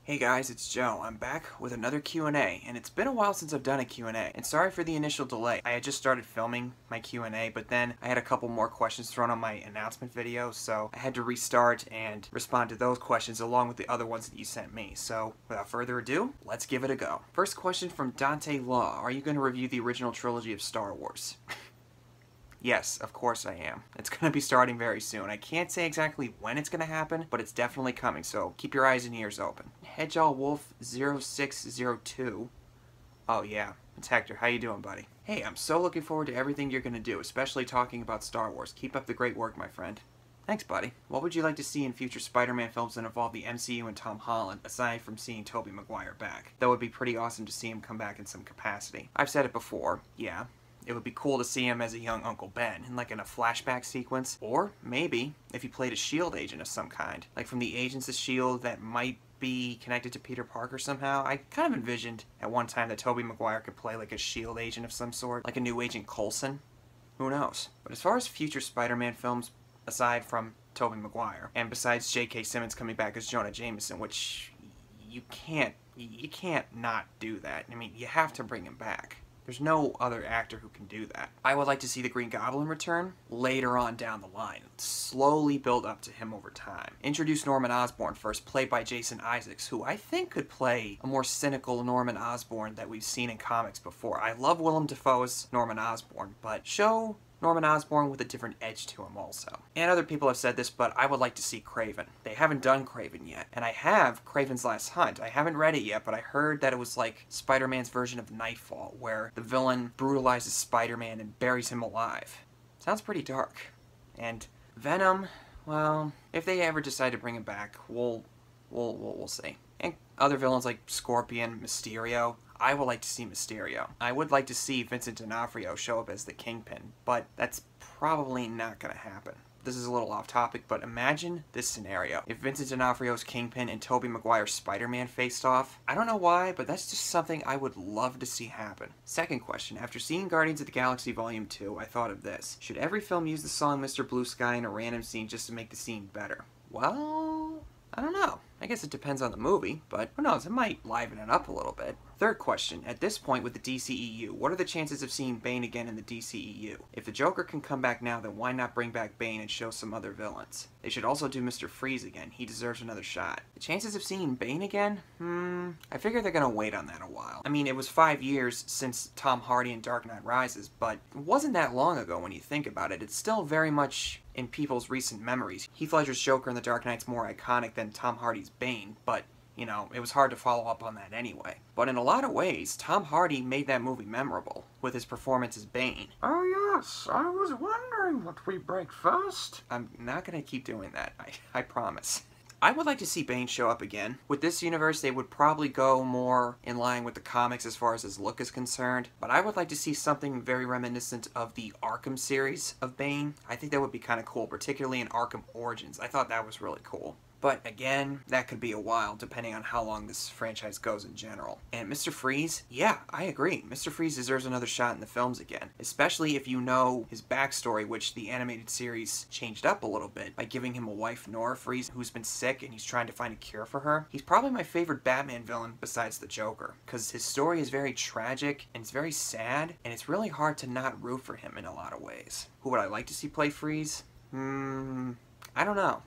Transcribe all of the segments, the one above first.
Hey guys, it's Joe. I'm back with another Q&A, and it's been a while since I've done a Q&A, and sorry for the initial delay. I had just started filming my Q&A, but then I had a couple more questions thrown on my announcement video, so I had to restart and respond to those questions along with the other ones that you sent me. So, without further ado, let's give it a go. First question from Dante Law. Are you going to review the original trilogy of Star Wars? Yes, of course I am. It's going to be starting very soon. I can't say exactly when it's going to happen, but it's definitely coming, so keep your eyes and ears open. Hedgehog Wolf 0602. Oh yeah, it's Hector. How you doing, buddy? Hey, I'm so looking forward to everything you're going to do, especially talking about Star Wars. Keep up the great work, my friend. Thanks, buddy. What would you like to see in future Spider-Man films that involve the MCU and Tom Holland, aside from seeing Tobey Maguire back? That would be pretty awesome to see him come back in some capacity. I've said it before, yeah. It would be cool to see him as a young Uncle Ben, like in a flashback sequence, or maybe if he played a S.H.I.E.L.D. agent of some kind, like from the Agents of S.H.I.E.L.D. that might be connected to Peter Parker somehow. I kind of envisioned at one time that Tobey Maguire could play like a S.H.I.E.L.D. agent of some sort, like a new Agent Coulson. Who knows? But as far as future Spider-Man films, aside from Tobey Maguire, and besides J.K. Simmons coming back as Jonah Jameson, which you can't not do that. I mean, you have to bring him back. There's no other actor who can do that. I would like to see the Green Goblin return later on down the line. Slowly build up to him over time. Introduce Norman Osborn first, played by Jason Isaacs, who I think could play a more cynical Norman Osborn that we've seen in comics before. I love Willem Dafoe's Norman Osborn, but show Norman Osborn with a different edge to him also. And other people have said this, but I would like to see Kraven. They haven't done Kraven yet. And I have Kraven's Last Hunt. I haven't read it yet, but I heard that it was like Spider-Man's version of Nightfall, where the villain brutalizes Spider-Man and buries him alive. Sounds pretty dark. And Venom, well, if they ever decide to bring him back, we'll see. And other villains like Scorpion, Mysterio, I would like to see Mysterio. I would like to see Vincent D'Onofrio show up as the Kingpin, but that's probably not going to happen. This is a little off topic, but imagine this scenario. If Vincent D'Onofrio's Kingpin and Tobey Maguire's Spider-Man faced off, I don't know why, but that's just something I would love to see happen. Second question, after seeing Guardians of the Galaxy Volume 2, I thought of this. Should every film use the song Mr. Blue Sky in a random scene just to make the scene better? Well, I don't know. I guess it depends on the movie, but who knows, it might liven it up a little bit. Third question, at this point with the DCEU, what are the chances of seeing Bane again in the DCEU? If the Joker can come back now, then why not bring back Bane and show some other villains? They should also do Mr. Freeze again. He deserves another shot. The chances of seeing Bane again? I figure they're gonna wait on that a while. I mean, it was 5 years since Tom Hardy in Dark Knight Rises, but it wasn't that long ago when you think about it. It's still very much in people's recent memories. Heath Ledger's Joker in The Dark Knight's more iconic than Tom Hardy's Bane, but you know, it was hard to follow up on that anyway. But in a lot of ways, Tom Hardy made that movie memorable, with his performance as Bane. Oh yes, I was wondering what we break first. I'm not gonna keep doing that, I promise. I would like to see Bane show up again. With this universe, they would probably go more in line with the comics as far as his look is concerned, but I would like to see something very reminiscent of the Arkham series of Bane. I think that would be kind of cool, particularly in Arkham Origins. I thought that was really cool. But again, that could be a while, depending on how long this franchise goes in general. And Mr. Freeze, yeah, I agree. Mr. Freeze deserves another shot in the films again. Especially if you know his backstory, which the animated series changed up a little bit by giving him a wife, Nora Freeze, who's been sick and he's trying to find a cure for her. He's probably my favorite Batman villain besides the Joker, because his story is very tragic and it's very sad, and it's really hard to not root for him in a lot of ways. Who would I like to see play Freeze? I don't know.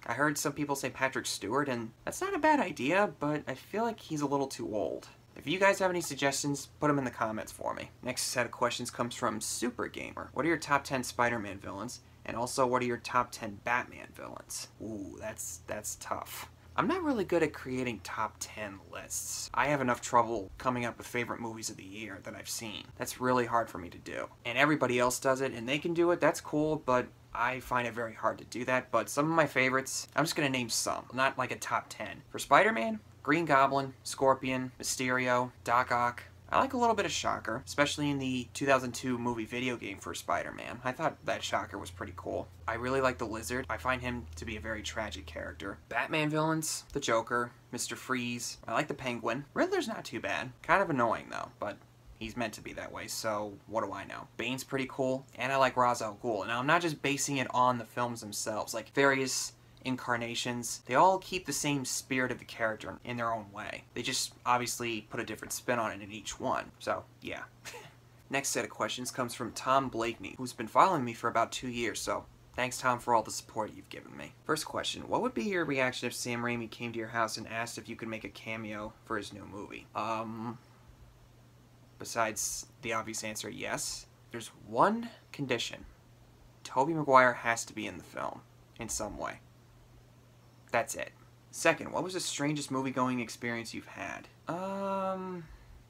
I heard some people say Patrick Stewart, and that's not a bad idea, but I feel like he's a little too old. If you guys have any suggestions, put them in the comments for me. Next set of questions comes from Super Gamer. What are your top 10 Spider-Man villains? And also, what are your top 10 Batman villains? Ooh, that's tough. I'm not really good at creating top 10 lists. I have enough trouble coming up with favorite movies of the year that I've seen. That's really hard for me to do. And everybody else does it, and they can do it, that's cool, but I find it very hard to do that. But some of my favorites, I'm just gonna name some, not like a top 10. For Spider-Man, Green Goblin, Scorpion, Mysterio, Doc Ock. I like a little bit of Shocker, especially in the 2002 movie video game for Spider-Man. I thought that Shocker was pretty cool. I really like the Lizard. I find him to be a very tragic character. Batman villains, the Joker, Mr. Freeze. I like the Penguin. Riddler's not too bad. Kind of annoying though, but he's meant to be that way, so what do I know? Bane's pretty cool, and I like Ra's al Ghul. Now, I'm not just basing it on the films themselves. Like, various incarnations, they all keep the same spirit of the character in their own way. They just obviously put a different spin on it in each one. So, yeah. Next set of questions comes from Tom Blakeney, who's been following me for about 2 years, so thanks, Tom, for all the support you've given me. First question, what would be your reaction if Sam Raimi came to your house and asked if you could make a cameo for his new movie? Besides the obvious answer, yes. There's one condition. Tobey Maguire has to be in the film, in some way. That's it. Second, what was the strangest movie-going experience you've had? I'm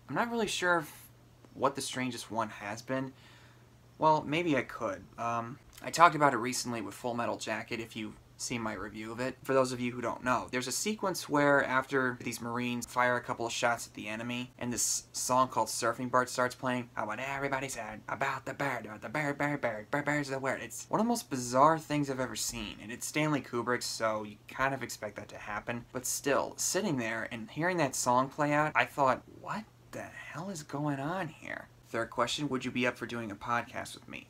not really sure what the strangest one has been. Well, maybe I could. I talked about it recently with Full Metal Jacket, if you've seen my review of it. For those of you who don't know, there's a sequence where after these Marines fire a couple of shots at the enemy, and this song called Surfing Bird starts playing, what everybody said about the bird, bird's the word. It's one of the most bizarre things I've ever seen, and it's Stanley Kubrick, so you kind of expect that to happen. But still, sitting there and hearing that song play out, I thought, what the hell is going on here? Third question, would you be up for doing a podcast with me?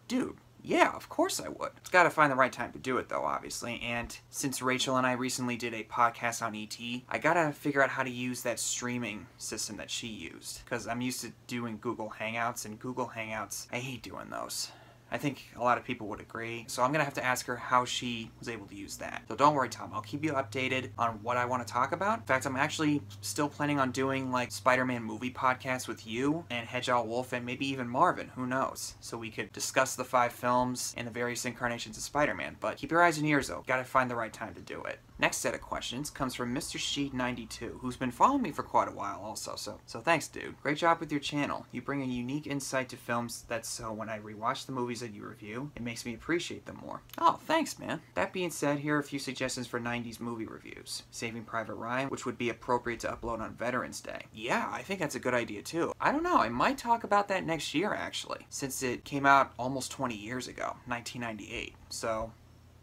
Dude. Yeah, of course I would. It's gotta find the right time to do it though, obviously, and since Rachel and I recently did a podcast on E.T., I gotta figure out how to use that streaming system that she used, because I'm used to doing Google Hangouts, and Google Hangouts, I hate doing those. I think a lot of people would agree, so I'm gonna have to ask her how she was able to use that. So don't worry, Tom, I'll keep you updated on what I want to talk about. In fact, I'm actually still planning on doing like Spider-Man movie podcasts with you and Hedgehog Wolf and maybe even Marvin, who knows? So we could discuss the 5 films and the various incarnations of Spider-Man, but keep your eyes and ears though, gotta find the right time to do it. Next set of questions comes from Mr. Sheed92, who's been following me for quite a while also, so thanks, dude. Great job with your channel. You bring a unique insight to films that's so when I rewatch the movies that you review, it makes me appreciate them more. Oh, thanks, man. That being said, here are a few suggestions for 90s movie reviews. Saving Private Ryan, which would be appropriate to upload on Veterans Day. Yeah, I think that's a good idea too. I don't know, I might talk about that next year actually, since it came out almost 20 years ago, 1998. So,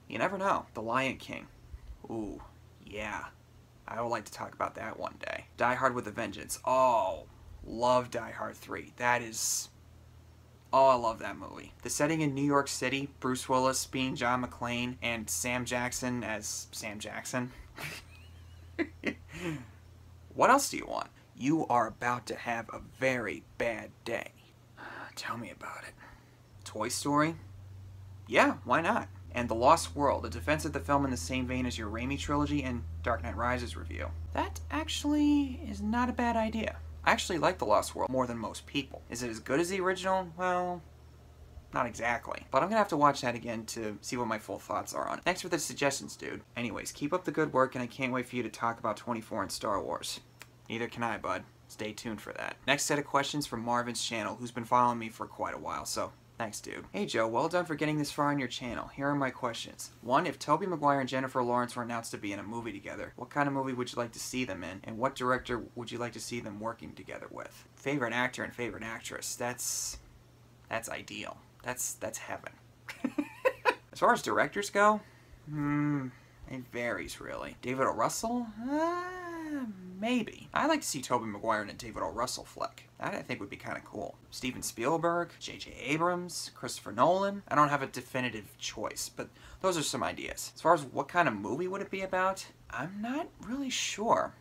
you never know. The Lion King. Ooh, yeah. I would like to talk about that one day. Die Hard with a Vengeance. Oh, love Die Hard 3. That is... Oh, I love that movie. The setting in New York City, Bruce Willis being John McClane, and Sam Jackson as Sam Jackson. What else do you want? You are about to have a very bad day. Tell me about it. Toy Story? Yeah, why not? And The Lost World, a defense of the film in the same vein as your Raimi trilogy and Dark Knight Rises review. That actually is not a bad idea. I actually like The Lost World more than most people. Is it as good as the original? Well, not exactly. But I'm gonna have to watch that again to see what my full thoughts are on it. Thanks for the suggestions, dude. Anyways, keep up the good work, and I can't wait for you to talk about 24 and Star Wars. Neither can I, bud. Stay tuned for that. Next set of questions from Marvin's channel, who's been following me for quite a while, so thanks, dude. Hey, Joe, well done for getting this far on your channel. Here are my questions. 1, if Tobey Maguire and Jennifer Lawrence were announced to be in a movie together, what kind of movie would you like to see them in, and what director would you like to see them working together with? Favorite actor and favorite actress. That's ideal. That's heaven. As far as directors go, it varies, really. David O. Russell? Maybe. I'd like to see Tobey Maguire in a David O. Russell flick. That I think would be kind of cool. Steven Spielberg, J.J. Abrams, Christopher Nolan. I don't have a definitive choice, but those are some ideas. As far as what kind of movie would it be about, I'm not really sure.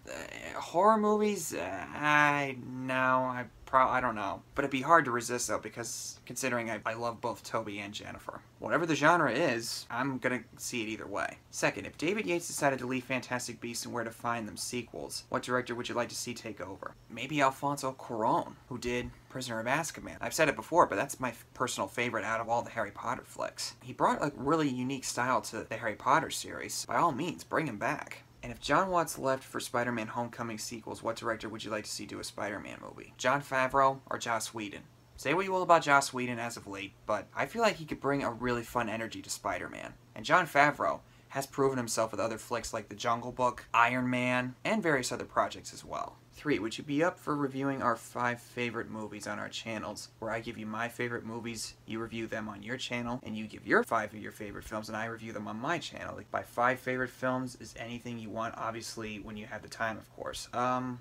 Horror movies? I don't know. But it'd be hard to resist though, because considering I love both Tobey and Jennifer. Whatever the genre is, I'm gonna see it either way. Second, if David Yates decided to leave Fantastic Beasts and Where to Find Them sequels, what director would you like to see take over? Maybe Alfonso Cuarón, who did Prisoner of Azkaban. I've said it before, but that's my personal favorite out of all the Harry Potter flicks. He brought a really unique style to the Harry Potter series. By all means, bring him back. And if Jon Watts left for Spider-Man Homecoming sequels, what director would you like to see do a Spider-Man movie? Jon Favreau or Joss Whedon? Say what you will about Joss Whedon as of late, but I feel like he could bring a really fun energy to Spider-Man. And Jon Favreau has proven himself with other flicks like The Jungle Book, Iron Man, and various other projects as well. 3, would you be up for reviewing our 5 favorite movies on our channels, where I give you my favorite movies, you review them on your channel, and you give your 5 of your favorite films, and I review them on my channel? Like, by 5 favorite films is anything you want, obviously, when you have the time, of course. Well,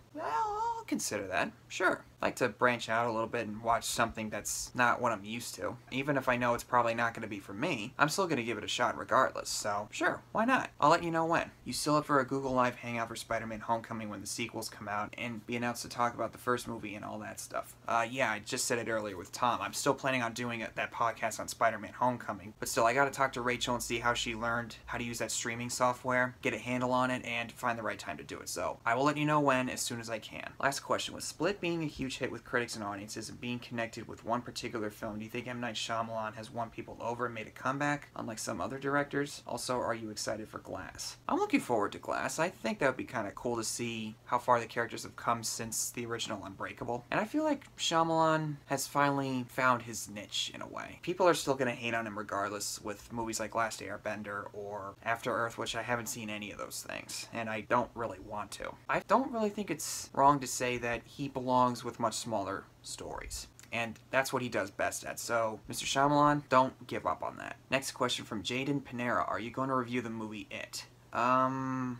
consider that. Sure. I like to branch out a little bit and watch something that's not what I'm used to. Even if I know it's probably not going to be for me, I'm still going to give it a shot regardless, so sure, why not? I'll let you know when. You still up for a Google Live hangout for Spider-Man Homecoming when the sequels come out and be announced to talk about the first movie and all that stuff? Yeah, I just said it earlier with Tom. I'm still planning on doing that podcast on Spider-Man Homecoming, but still, I gotta talk to Rachel and see how she learned how to use that streaming software, get a handle on it, and find the right time to do it. So I will let you know when as soon as I can. Last question. With Split being a huge hit with critics and audiences and being connected with one particular film, do you think M. Night Shyamalan has won people over and made a comeback, unlike some other directors? Also, are you excited for Glass? I'm looking forward to Glass. I think that would be kind of cool to see how far the characters have come since the original Unbreakable. And I feel like Shyamalan has finally found his niche in a way. People are still going to hate on him regardless with movies like Last Airbender or After Earth, which I haven't seen any of those things, and I don't really want to. I don't really think it's wrong to say that he belongs with much smaller stories. And that's what he does best at. So, Mr. Shyamalan, don't give up on that. Next question from Jaden Panera. Are you going to review the movie It? No.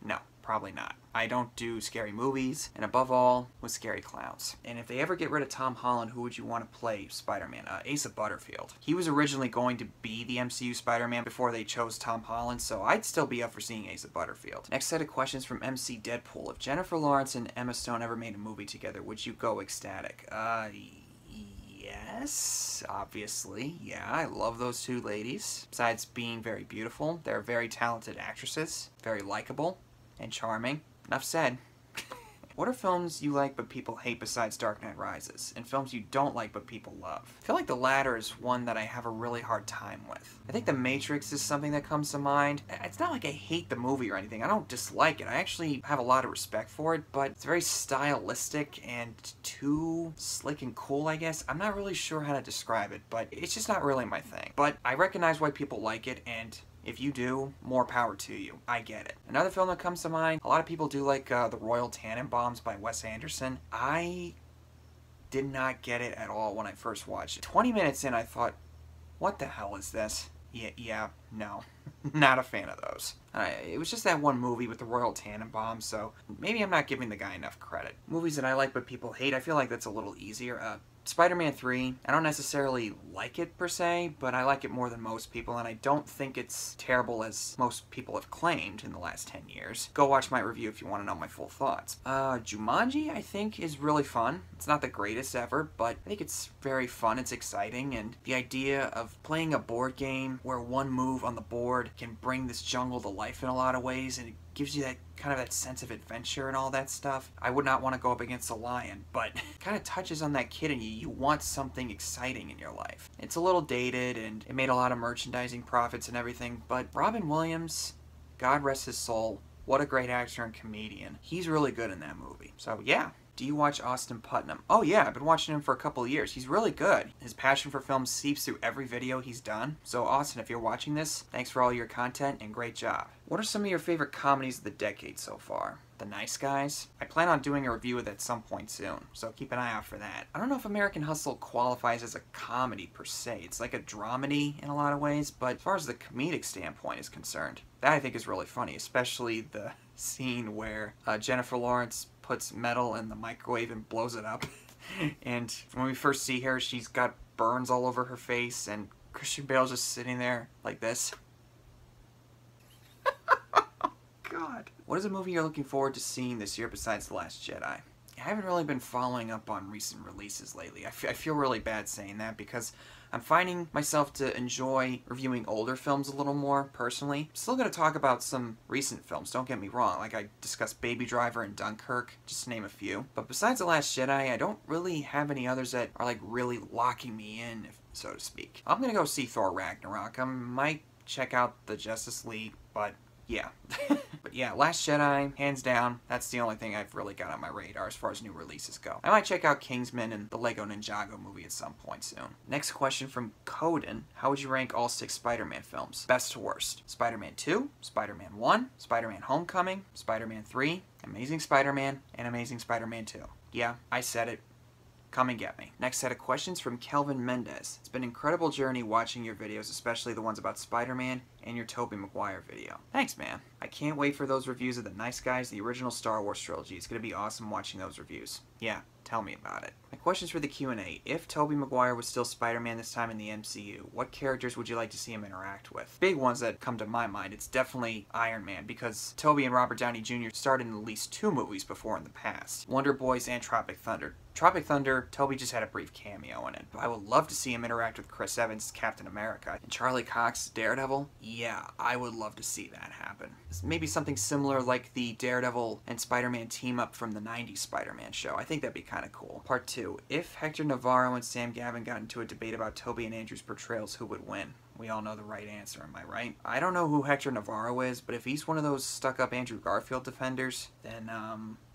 No, probably not. I don't do scary movies, and above all, with scary clowns. And if they ever get rid of Tom Holland, who would you want to play Spider-Man? Asa Butterfield. He was originally going to be the MCU Spider-Man before they chose Tom Holland, so I'd still be up for seeing Asa Butterfield. Next set of questions from MC Deadpool. If Jennifer Lawrence and Emma Stone ever made a movie together, would you go ecstatic? Yes, obviously. Yeah, I love those two ladies. Besides being very beautiful, they're very talented actresses, very likable and charming. Enough said. What are films you like but people hate besides Dark Knight Rises? And films you don't like but people love? I feel like the latter is one that I have a really hard time with. I think The Matrix is something that comes to mind. It's not like I hate the movie or anything. I don't dislike it. I actually have a lot of respect for it, but it's very stylistic and too slick and cool, I guess. I'm not really sure how to describe it, but it's just not really my thing. But I recognize why people like it, and if you do, more power to you. I get it. Another film that comes to mind, a lot of people do like The Royal Tenenbaums by Wes Anderson. I did not get it at all when I first watched it. 20 minutes in, I thought, what the hell is this? Yeah, no. Not a fan of those. It was just that one movie with the Royal Tenenbaums, so maybe I'm not giving the guy enough credit. Movies that I like but people hate, I feel like that's a little easier. Spider-Man 3, I don't necessarily like it per se, but I like it more than most people, and I don't think it's terrible as most people have claimed in the last 10 years. Go watch my review if you want to know my full thoughts. Jumanji, I think, is really fun. It's not the greatest ever, but I think it's very fun, it's exciting, and the idea of playing a board game where one move on the board can bring this jungle to life in a lot of ways, and it gives you that kind of that sense of adventure and all that stuff. I would not want to go up against a lion, but it kind of touches on that kid in you. You want something exciting in your life. It's a little dated, and it made a lot of merchandising profits and everything, but Robin Williams, God rest his soul, what a great actor and comedian. He's really good in that movie. So yeah. Do you watch Austin Putnam? Oh yeah, I've been watching him for a couple of years. He's really good. His passion for film seeps through every video he's done. So Austin, if you're watching this, thanks for all your content and great job. What are some of your favorite comedies of the decade so far? The Nice Guys? I plan on doing a review of it at some point soon, so keep an eye out for that. I don't know if American Hustle qualifies as a comedy per se. It's like a dramedy in a lot of ways, but as far as the comedic standpoint is concerned, that I think is really funny, especially the scene where Jennifer Lawrence puts metal in the microwave and blows it up. And when we first see her, she's got burns all over her face, and Christian Bale's just sitting there like this. God. What is a movie you're looking forward to seeing this year besides The Last Jedi? I haven't really been following up on recent releases lately. I feel really bad saying that because I'm finding myself to enjoy reviewing older films a little more, personally. I'm still going to talk about some recent films, don't get me wrong. Like I discussed Baby Driver and Dunkirk, just to name a few. But besides The Last Jedi, I don't really have any others that are like really locking me in, so to speak. I'm going to go see Thor Ragnarok. I might check out the Justice League, but yeah. But yeah, Last Jedi, hands down, that's the only thing I've really got on my radar as far as new releases go. I might check out Kingsman and the Lego Ninjago movie at some point soon. Next question from Coden. How would you rank all 6 Spider-Man films? Best to worst. Spider-Man 2, Spider-Man 1, Spider-Man Homecoming, Spider-Man 3, Amazing Spider-Man, and Amazing Spider-Man 2. Yeah, I said it. come and get me. Next set of questions from Kelvin Mendez. It's been an incredible journey watching your videos, especially the ones about Spider-Man and your Tobey Maguire video. Thanks, man. I can't wait for those reviews of The Nice Guys, the original Star Wars trilogy. It's going to be awesome watching those reviews. Yeah, tell me about it. My questions for the Q&A. If Tobey Maguire was still Spider-Man this time in the MCU, what characters would you like to see him interact with? Big ones that come to my mind, it's definitely Iron Man, because Tobey and Robert Downey Jr. starred in at least 2 movies before in the past. Wonder Boys and Tropic Thunder. Tropic Thunder, Tobey just had a brief cameo in it. I would love to see him interact with Chris Evans' Captain America. And Charlie Cox, Daredevil? Yeah, I would love to see that happen. Maybe something similar like the Daredevil and Spider-Man team-up from the 90s Spider-Man show. I think that'd be kind of cool. Part 2. If Hector Navarro and Sam Gavin got into a debate about Tobey and Andrew's portrayals, who would win? We all know the right answer, am I right? I don't know who Hector Navarro is, but if he's one of those stuck-up Andrew Garfield defenders, then,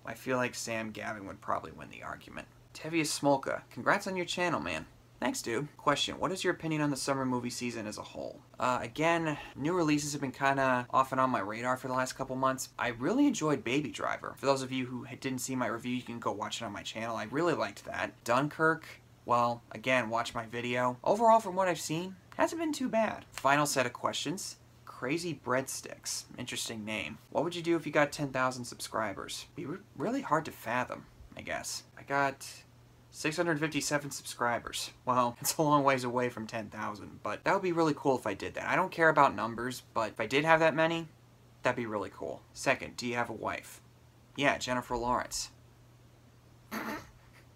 I feel like Sam Gavin would probably win the argument. Tevius Smolka, congrats on your channel, man. Thanks, dude. Question, what is your opinion on the summer movie season as a whole? Again, new releases have been kinda off and on my radar for the last couple months. I really enjoyed Baby Driver. For those of you who didn't see my review, you can go watch it on my channel. I really liked that. Dunkirk, well, again, watch my video. Overall, from what I've seen, hasn't been too bad. Final set of questions. Crazy Breadsticks. Interesting name. What would you do if you got 10,000 subscribers? Be really hard to fathom, I guess. I got 657 subscribers. Well, it's a long ways away from 10,000, but that would be really cool if I did that. I don't care about numbers, but if I did have that many, that'd be really cool. Second, do you have a wife? Yeah, Jennifer Lawrence.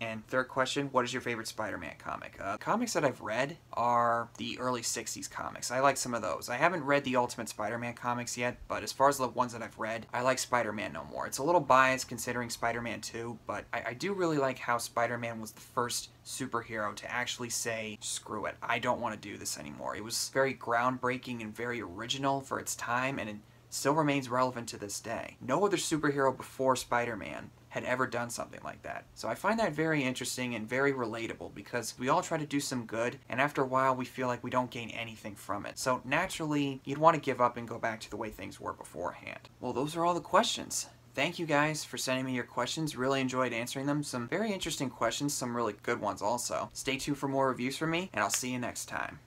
And third question, what is your favorite Spider-Man comic? Comics that I've read are the early 60s comics. I like some of those. I haven't read the Ultimate Spider-Man comics yet, but as far as the ones that I've read, I like Spider-Man No More. It's a little biased considering Spider-Man 2, but I do really like how Spider-Man was the first superhero to actually say, screw it, I don't want to do this anymore. It was very groundbreaking and very original for its time, and it still remains relevant to this day. No other superhero before Spider-Man had ever done something like that. So I find that very interesting and very relatable because we all try to do some good, and after a while we feel like we don't gain anything from it. So naturally, you'd want to give up and go back to the way things were beforehand. Well, those are all the questions. Thank you guys for sending me your questions. Really enjoyed answering them. Some very interesting questions, some really good ones also. Stay tuned for more reviews from me, and I'll see you next time.